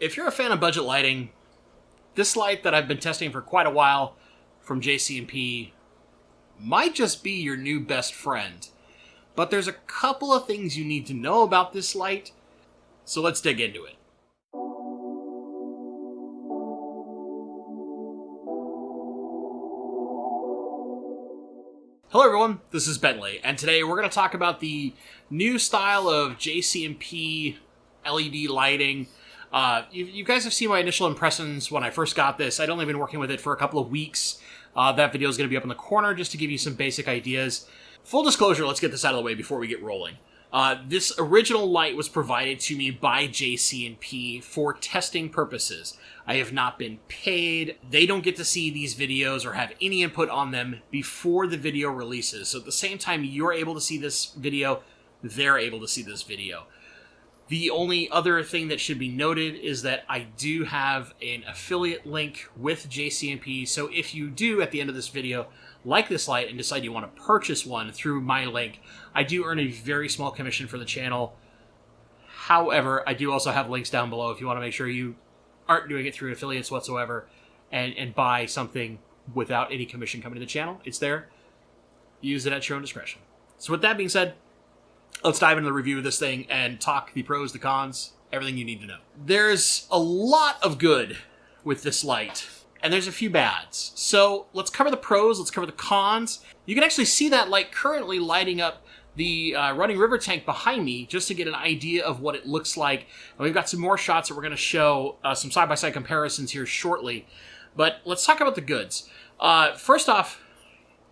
If you're a fan of budget lighting, this light that I've been testing for quite a while from JC&P might just be your new best friend. But there's a couple of things you need to know about this light, so let's dig into it. Hello everyone, this is Bentley, and today we're going to talk about the new style of JC&P LED lighting. You guys have seen my initial impressions when I first got this. I'd only been working with it for a couple of weeks. That video is going to be up in the corner just to give you some basic ideas. Full disclosure, let's get this out of the way before we get rolling. This original light was provided to me by JC&P for testing purposes. I have not been paid. They don't get to see these videos or have any input on them before the video releases. So at the same time you're able to see this video, they're able to see this video. The only other thing that should be noted is that I do have an affiliate link with JC&P, so if you do, at the end of this video, like this light and decide you want to purchase one through my link, I do earn a very small commission for the channel. However, I do also have links down below if you want to make sure you aren't doing it through affiliates whatsoever and buy something without any commission coming to the channel. It's there. Use it at your own discretion. So with that being said, let's dive into the review of this thing and talk the pros, the cons, everything you need to know. There's a lot of good with this light, and there's a few bads. So let's cover the pros, let's cover the cons. You can actually see that light currently lighting up the running river tank behind me just to get an idea of what it looks like. And we've got some more shots that we're going to show, some side-by-side comparisons here shortly. But let's talk about the goods. First off,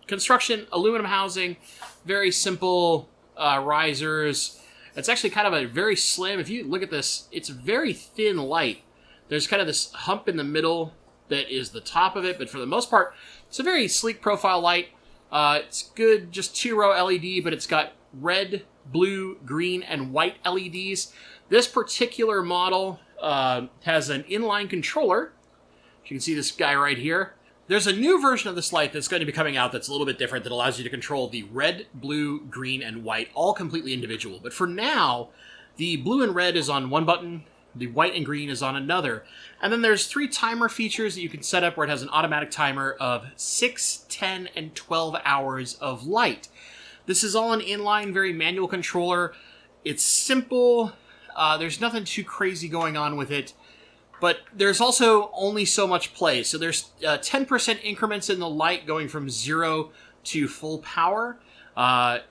construction, aluminum housing, very simple risers. It's actually kind of a very slim, if you look at this, it's a very thin light. There's kind of this hump in the middle that is the top of it, but for the most part, it's a very sleek profile light. It's good, just 2-row LED, but it's got red, blue, green, and white LEDs. This particular model has an inline controller. You can see this guy right here. There's a new version of this light that's going to be coming out that's a little bit different that allows you to control the red, blue, green, and white, all completely individual. But for now, the blue and red is on one button, the white and green is on another. And then there's 3 timer features that you can set up where it has an automatic timer of 6, 10, and 12 hours of light. This is all an inline, very manual controller. It's simple. There's nothing too crazy going on with it. But there's also only so much play. So there's 10% increments in the light going from 0 to full power. And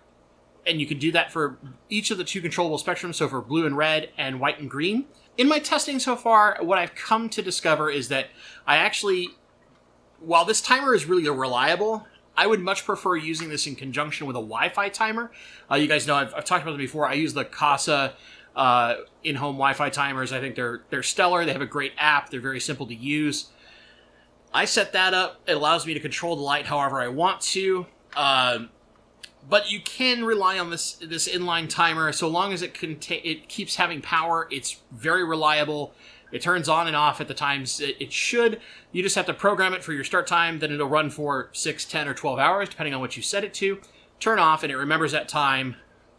you can do that for each of the 2 controllable spectrums, so for blue and red and white and green. In my testing so far, what I've come to discover is that I actually, while this timer is really reliable, I would much prefer using this in conjunction with a Wi-Fi timer. You guys know I've talked about them before. I use the Casa in-home Wi-Fi timers. I think they're stellar. They have a great app. They're very simple to use. I set that up. It allows me to control the light however I want to. But you can rely on this inline timer. So long as it keeps having power, it's very reliable. It turns on and off at the times it should. You just have to program it for your start time. Then it'll run for 6, 10, or 12 hours, depending on what you set it to. Turn off, and it remembers that time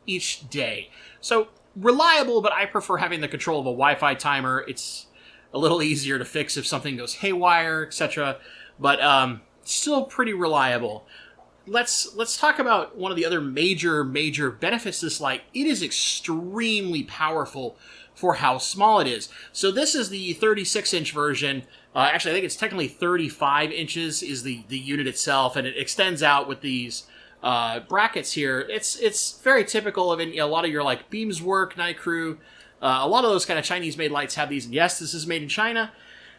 each day. So reliable, but I prefer having the control of a Wi-Fi timer. It's a little easier to fix if something goes haywire, etc. But still pretty reliable. Let's talk about one of the other major benefits of this light. It is extremely powerful for how small it is. So this is the 36-inch version. Actually, I think it's technically 35 inches is the unit itself, and it extends out with these brackets here. It's very typical of a lot of your like Beamswork, Night Crew. A lot of those kind of Chinese-made lights have these. And yes, this is made in China.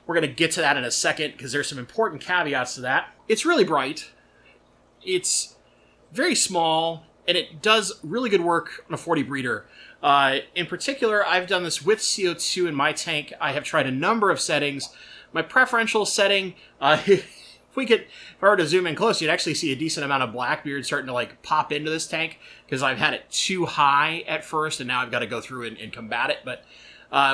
We're going to get to that in a second because there's some important caveats to that. It's really bright. It's very small, and it does really good work on a 40 breeder. In particular, I've done this with CO2 in my tank. I have tried a number of settings. My preferential setting, if I were to zoom in close, you'd actually see a decent amount of blackbeard starting to like pop into this tank because I've had it too high at first, and now I've got to go through and combat it. But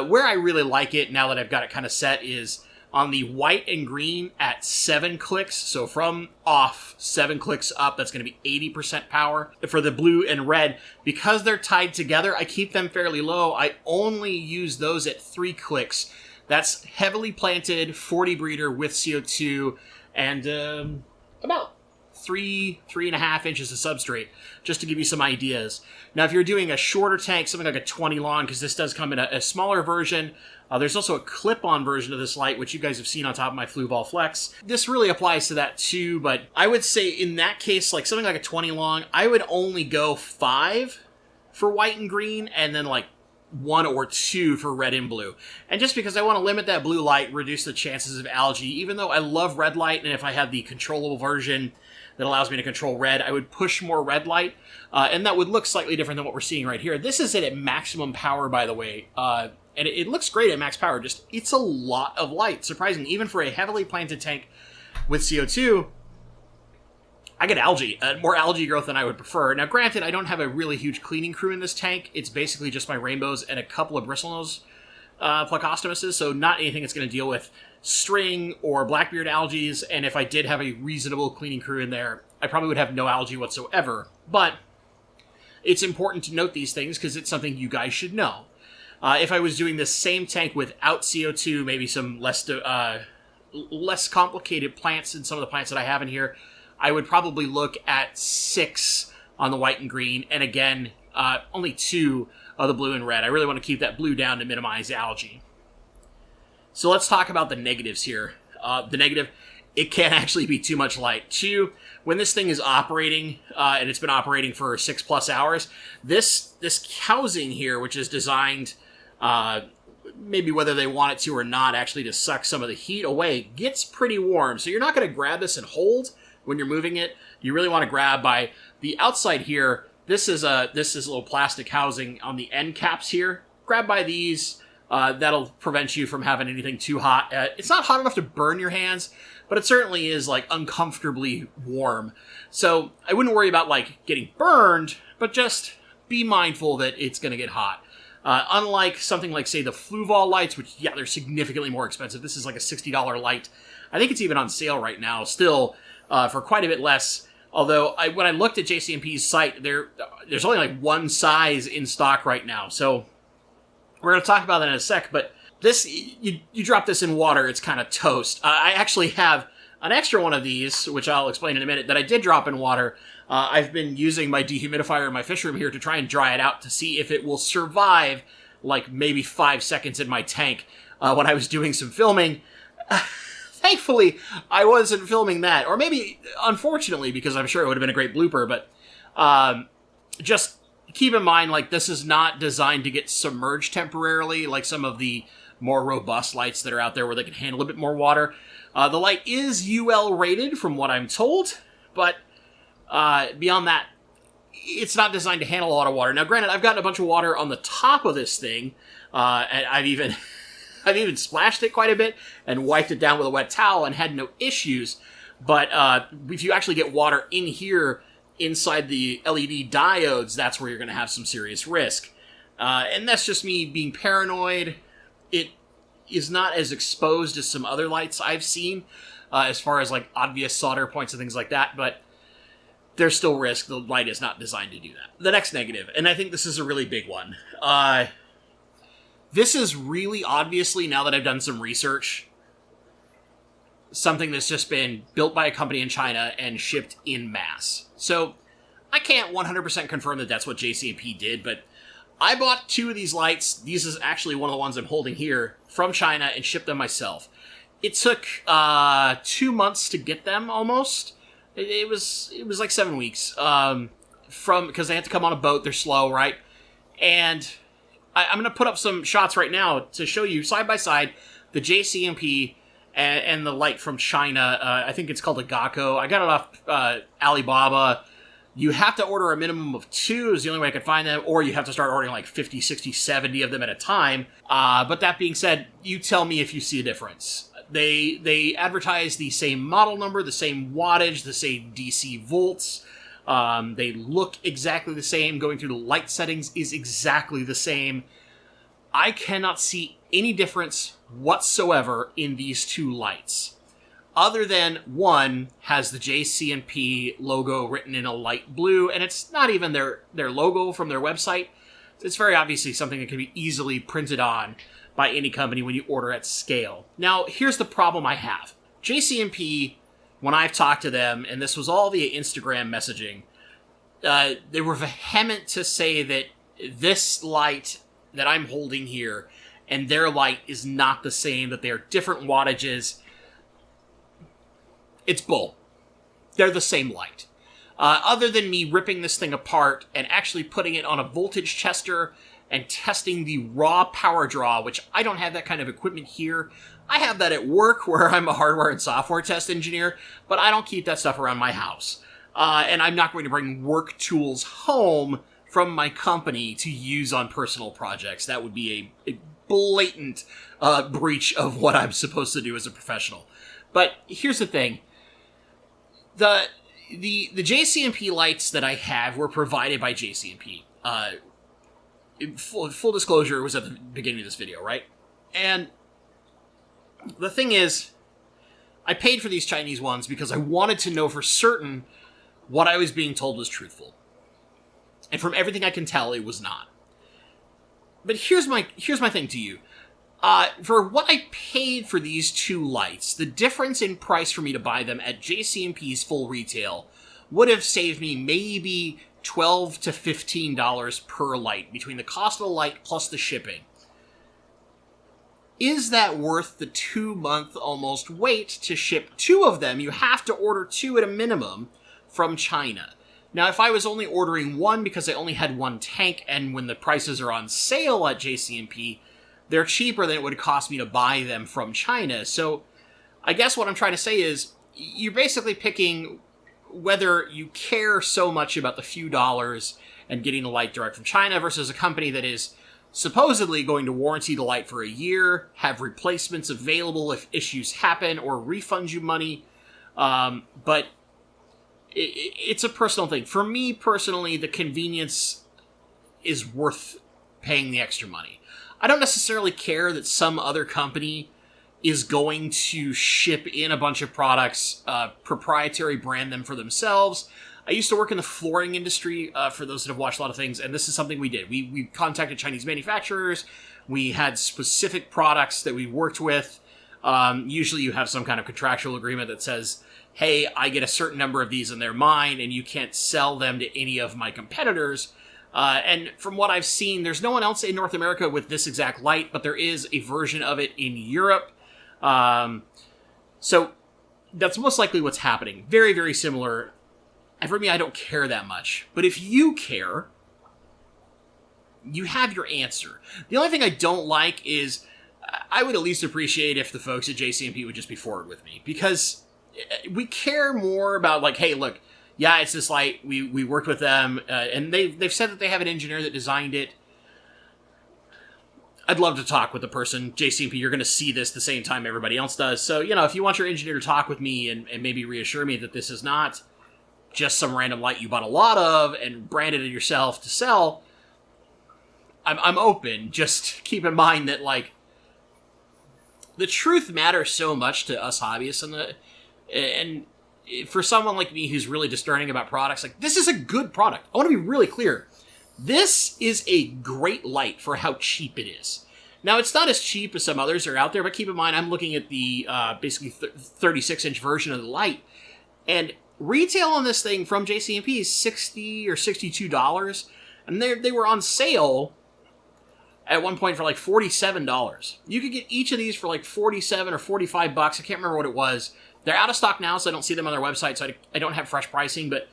where I really like it now that I've got it kind of set is on the white and green at 7 clicks. So from off, 7 clicks up, that's going to be 80% power. For the blue and red, because they're tied together, I keep them fairly low. I only use those at 3 clicks That's heavily planted 40 breeder with CO2 and about 3.5 inches of substrate, just to give you some ideas. Now, if you're doing a shorter tank, something like a 20 long, because this does come in a smaller version, there's also a clip-on version of this light, which you guys have seen on top of my Fluval Flex. This really applies to that too, but I would say in that case, like something like a 20 long, I would only go 5 for white and green, and then like 1 or 2 for red and blue. And just because I want to limit that blue light, reduce the chances of algae, even though I love red light, and if I had the controllable version that allows me to control red, I would push more red light, and that would look slightly different than what we're seeing right here. This is it at maximum power, by the way, and it looks great at max power, just it's a lot of light, surprisingly. Even for a heavily planted tank with CO2, I get algae, more algae growth than I would prefer. Now, granted, I don't have a really huge cleaning crew in this tank. It's basically just my rainbows and a couple of bristlenose plecostomuses, so not anything that's going to deal with string or blackbeard algae. And if I did have a reasonable cleaning crew in there, I probably would have no algae whatsoever. But it's important to note these things because it's something you guys should know. If I was doing this same tank without CO2, maybe some less complicated plants than some of the plants that I have in here, I would probably look at 6 on the white and green, and again, only 2 of the blue and red. I really want to keep that blue down to minimize algae. So let's talk about the negatives here. The negative, it can actually be too much light. 2, when this thing is operating, and it's been operating for 6+ hours, this housing here, which is designed, maybe whether they want it to or not, actually to suck some of the heat away, gets pretty warm. So you're not going to grab this and hold when you're moving it. You really want to grab by the outside here. This is a little plastic housing on the end caps here. Grab by these. That'll prevent you from having anything too hot. It's not hot enough to burn your hands, but it certainly is like uncomfortably warm. So I wouldn't worry about like getting burned, but just be mindful that it's going to get hot. Unlike something like, say, the Fluval lights, which, yeah, they're significantly more expensive. This is like a $60 light. I think it's even on sale right now, still, for quite a bit less. Although, when I looked at JC&P's site, there's only like one size in stock right now. So we're going to talk about that in a sec, but this, you drop this in water, it's kind of toast. I actually have an extra one of these, which I'll explain in a minute, that I did drop in water. I've been using my dehumidifier in my fish room here to try and dry it out to see if it will survive like maybe 5 seconds in my tank when I was doing some filming. Thankfully, I wasn't filming that. Or maybe, unfortunately, because I'm sure it would have been a great blooper, but just keep in mind, like, this is not designed to get submerged temporarily like some of the more robust lights that are out there where they can handle a bit more water. The light is UL rated from what I'm told, but beyond that, it's not designed to handle a lot of water. Now, granted, I've gotten a bunch of water on the top of this thing, and I've even splashed it quite a bit and wiped it down with a wet towel and had no issues. But if you actually get water in here inside the LED diodes, that's where you're going to have some serious risk. And that's just me being paranoid. It is not as exposed as some other lights I've seen, as far as like obvious solder points and things like that, but there's still risk. The light is not designed to do that. The next negative, and I think this is a really big one. This is really obviously, now that I've done some research, something that's just been built by a company in China and shipped in mass. So I can't 100% confirm that that's what JC&P did, but I bought 2 of these lights. These is actually one of the ones I'm holding here from China and shipped them myself. It took 2 months to get them almost. It was like 7 weeks because they had to come on a boat. They're slow, right? And I'm going to put up some shots right now to show you side by side the JC&P and the light from China. I think it's called a Gakko. I got it off Alibaba. You have to order a minimum of 2 is the only way I could find them, or you have to start ordering like 50, 60, 70 of them at a time. But that being said, you tell me if you see a difference. They advertise the same model number, the same wattage, the same DC volts. They look exactly the same. Going through the light settings is exactly the same. I cannot see any difference whatsoever in these 2 lights. Other than one has the JC&P logo written in a light blue, and it's not even their logo from their website. It's very obviously something that can be easily printed on. by any company when you order at scale. Now, here's the problem I have. JC&P, when I've talked to them, and this was all via Instagram messaging, they were vehement to say that this light that I'm holding here and their light is not the same, that they are different wattages. It's bull. They're the same light. Other than me ripping this thing apart and actually putting it on a voltage tester and testing the raw power draw, which I don't have that kind of equipment here. I have that at work where I'm a hardware and software test engineer, but I don't keep that stuff around my house. And I'm not going to bring work tools home from my company to use on personal projects. That would be a blatant breach of what I'm supposed to do as a professional. But here's the thing. The JC&P lights that I have were provided by JC&P. Full disclosure, it was at the beginning of this video, right? And the thing is, I paid for these Chinese ones because I wanted to know for certain what I was being told was truthful. And from everything I can tell, it was not. But here's my thing to you. For what I paid for these two lights, the difference in price for me to buy them at JC&P's full retail would have saved me maybe $12 to $15 per light, between the cost of the light plus the shipping. Is that worth the 2-month almost wait to ship two of them? You have to order two at a minimum from China. Now, if I was only ordering one because I only had one tank, and when the prices are on sale at JC&P, they're cheaper than it would cost me to buy them from China. So I guess what I'm trying to say is you're basically picking whether you care so much about the few dollars and getting the light direct from China versus a company that is supposedly going to warranty the light for a year, have replacements available if issues happen, or refund you money. But it's a personal thing. For me personally, the convenience is worth paying the extra money. I don't necessarily care that some other company is going to ship in a bunch of products, proprietary brand them for themselves. I used to work in the flooring industry, for those that have watched a lot of things, and this is something we did. We contacted Chinese manufacturers. We had specific products that we worked with. Usually you have some kind of contractual agreement that says, hey, I get a certain number of these and they're mine, and you can't sell them to any of my competitors. And from what I've seen, there's no one else in North America with this exact light, but there is a version of it in Europe. So that's most likely what's happening. Very, very similar. And for me, I don't care that much. But if you care, you have your answer. The only thing I don't like is I would at least appreciate if the folks at JC&P would just be forward with me, because we care more about, like, hey, look, yeah, it's this light. We worked with them, and they've said that they have an engineer that designed it. I'd love to talk with the person. JC&P, you're going to see this the same time everybody else does. So, if you want your engineer to talk with me and maybe reassure me that this is not just some random light you bought a lot of and branded it yourself to sell, I'm open. Just keep in mind that, like, the truth matters so much to us hobbyists, and for someone like me who's really discerning about products, like, this is a good product. I want to be really clear. This is a great light for how cheap it is. Now, it's not as cheap as some others are out there, but keep in mind, I'm looking at the basically 36-inch version of the light, and retail on this thing from JC&P is $60 or $62, and they were on sale at one point for like $47. You could get each of these for like $47 or $45. I can't remember what it was. They're out of stock now, so I don't see them on their website, so I don't have fresh pricing, but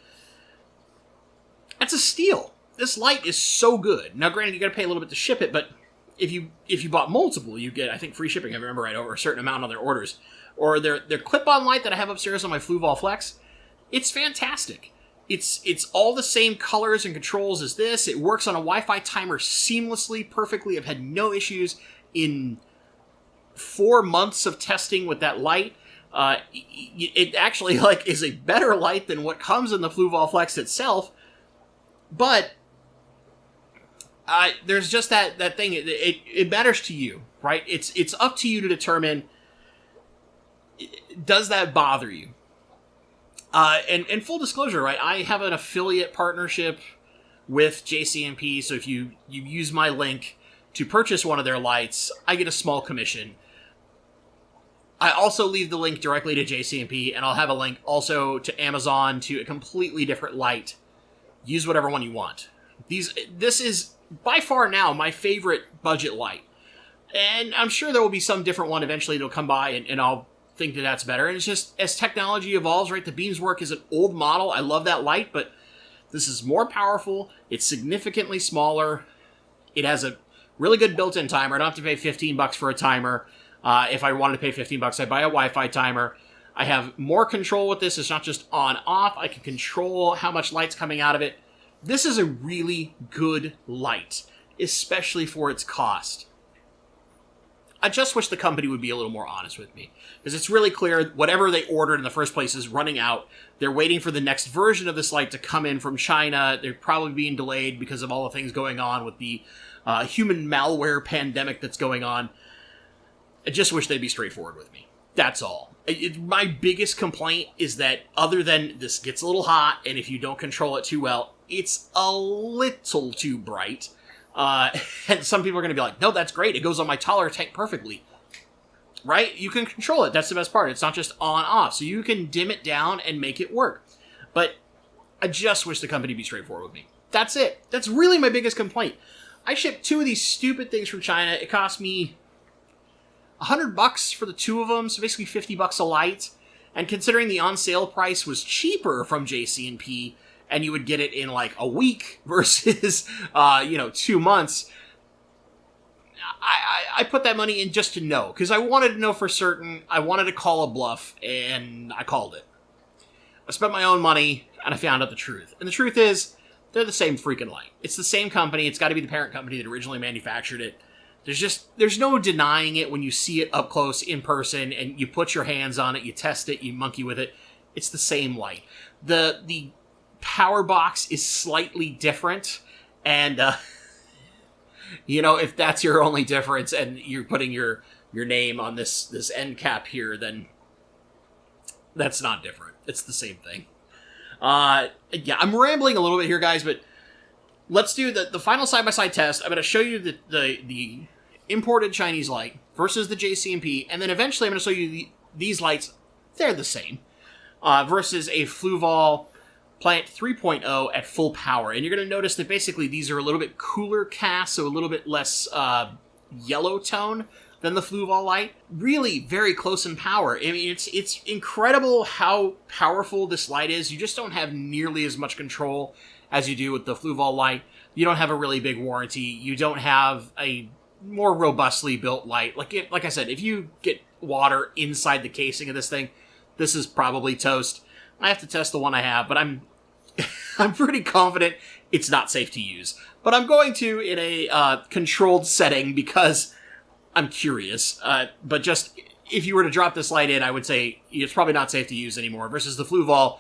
that's a steal. This light is so good. Now, granted, you got to pay a little bit to ship it, but if you bought multiple, you get, I think, free shipping. I remember right, over a certain amount on their orders. Or their clip-on light that I have upstairs on my Fluval Flex. It's fantastic. It's all the same colors and controls as this. It works on a Wi-Fi timer seamlessly, perfectly. I've had no issues in 4 months of testing with that light. It actually is a better light than what comes in the Fluval Flex itself. But there's just that thing. It matters to you, right? It's up to you to determine, does that bother you? And full disclosure, right? I have an affiliate partnership with JC&P, so if you use my link to purchase one of their lights, I get a small commission. I also leave the link directly to JC&P, and I'll have a link also to Amazon to a completely different light. Use whatever one you want. This is by far now my favorite budget light. And I'm sure there will be some different one eventually that'll come by, and I'll think that that's better. And it's just, as technology evolves, right, the Beamswork is an old model. I love that light, but this is more powerful. It's significantly smaller. It has a really good built-in timer. I don't have to pay $15 for a timer. If I wanted to pay $15, I'd buy a Wi-Fi timer. I have more control with this. It's not just on-off. I can control how much light's coming out of it. This is a really good light, especially for its cost. I just wish the company would be a little more honest with me, because it's really clear whatever they ordered in the first place is running out. They're waiting for the next version of this light to come in from China. They're probably being delayed because of all the things going on with the human malware pandemic that's going on. I just wish they'd be straightforward with me. That's all. My biggest complaint is that other than this gets a little hot, and if you don't control it too well, it's a little too bright. And some people are going to be like, no, that's great. It goes on my taller tank perfectly. Right? You can control it. That's the best part. It's not just on-off. So you can dim it down and make it work. But I just wish the company would be straightforward with me. That's it. That's really my biggest complaint. I shipped 2 of these stupid things from China. It cost me $100 for the 2 of them, so basically $50 a light. And considering the on-sale price was cheaper from JC&P, and you would get it in like a week versus, 2 months, I put that money in just to know, because I wanted to know for certain. I wanted to call a bluff, and I called it. I spent my own money, and I found out the truth. And the truth is, they're the same freaking light. It's the same company. It's got to be the parent company that originally manufactured it. There's no denying it when you see it up close in person and you put your hands on it, you test it, you monkey with it. It's the same light. The power box is slightly different, and if that's your only difference and you're putting your name on this end cap here, then that's not different. It's the same thing. I'm rambling a little bit here, guys, but let's do the final side-by-side test. I'm going to show you the imported Chinese light versus the JC&P, and then eventually I'm going to show you these lights. They're the same. Versus a Fluval Plant 3.0 at full power. And you're going to notice that basically these are a little bit cooler cast, so a little bit less yellow tone than the Fluval light. Really very close in power. I mean, it's incredible how powerful this light is. You just don't have nearly as much control as you do with the Fluval light. You don't have a really big warranty. You don't have a more robustly built light. Like I said, if you get water inside the casing of this thing, this is probably toast. I have to test the one I have, but I'm pretty confident it's not safe to use. But I'm going to in a controlled setting because I'm curious. But just if you were to drop this light in, I would say it's probably not safe to use anymore. Versus the Fluval,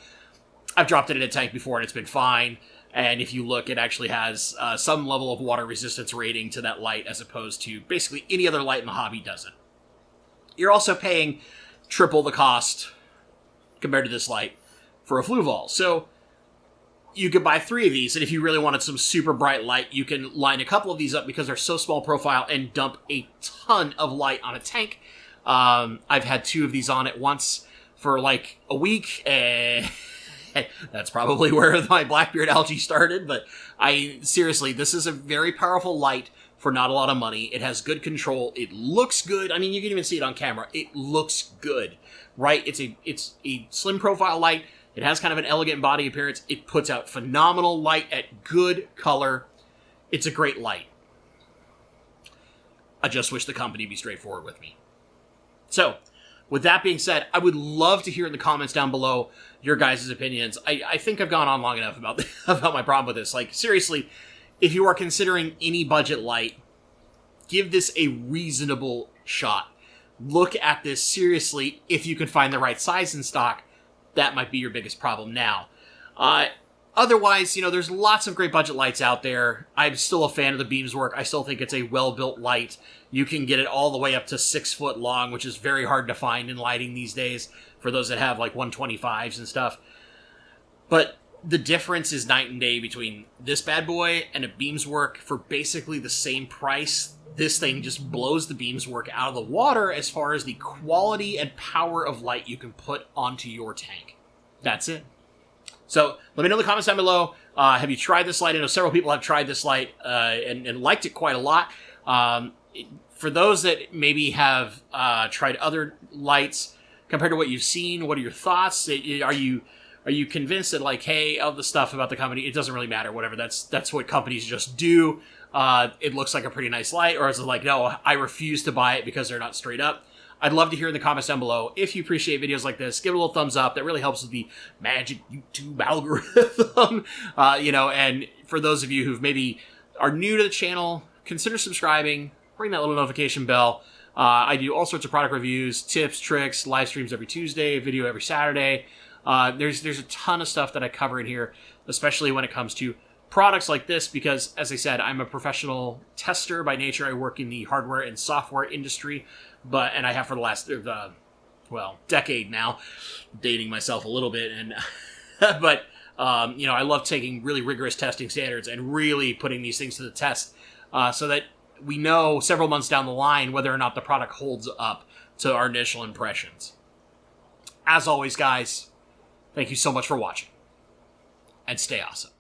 I've dropped it in a tank before and it's been fine. And if you look, it actually has some level of water resistance rating to that light as opposed to basically any other light in the hobby doesn't. You're also paying triple the cost compared to this light for a Fluval. So you could buy 3 of these, and if you really wanted some super bright light, you can line a couple of these up because they're so small profile and dump a ton of light on a tank. I've had 2 of these on at once for like a week, and that's probably where my Blackbeard algae started, but seriously, this is a very powerful light for not a lot of money. It has good control. It looks good. I mean, you can even see it on camera. It looks good, right? It's a slim profile light. It has kind of an elegant body appearance. It puts out phenomenal light at good color. It's a great light. I just wish the company be straightforward with me. So, with that being said, I would love to hear in the comments down below your guys' opinions. I think I've gone on long enough about my problem with this. Like, seriously, if you are considering any budget light, give this a reasonable shot. Look at this seriously. If you can find the right size in stock, that might be your biggest problem now. Otherwise, there's lots of great budget lights out there. I'm still a fan of the Beamswork. I still think it's a well-built light. You can get it all the way up to 6 foot long, which is very hard to find in lighting these days for those that have like 125s and stuff. But the difference is night and day between this bad boy and a Beamswork for basically the same price. This thing just blows the Beamswork out of the water as far as the quality and power of light you can put onto your tank. That's it. So let me know in the comments down below. Have you tried this light? I know several people have tried this light and liked it quite a lot. For those that maybe have tried other lights compared to what you've seen, what are your thoughts? Are you convinced that, like, hey, of the stuff about the company, it doesn't really matter, whatever, that's what companies just do, it looks like a pretty nice light, or is it like, no, I refuse to buy it because they're not straight up? I'd love to hear in the comments down below. If you appreciate videos like this, give it a little thumbs up. That really helps with the magic YouTube algorithm. And for those of you who maybe are new to the channel, consider subscribing, ring that little notification bell. I do all sorts of product reviews, tips, tricks, live streams every Tuesday, video every Saturday. There's a ton of stuff that I cover in here, especially when it comes to products like this, because, as I said, I'm a professional tester by nature. I work in the hardware and software industry, and I have for the last, decade now, dating myself a little bit, but I love taking really rigorous testing standards and really putting these things to the test, so that we know several months down the line whether or not the product holds up to our initial impressions. As always, guys, thank you so much for watching, and stay awesome.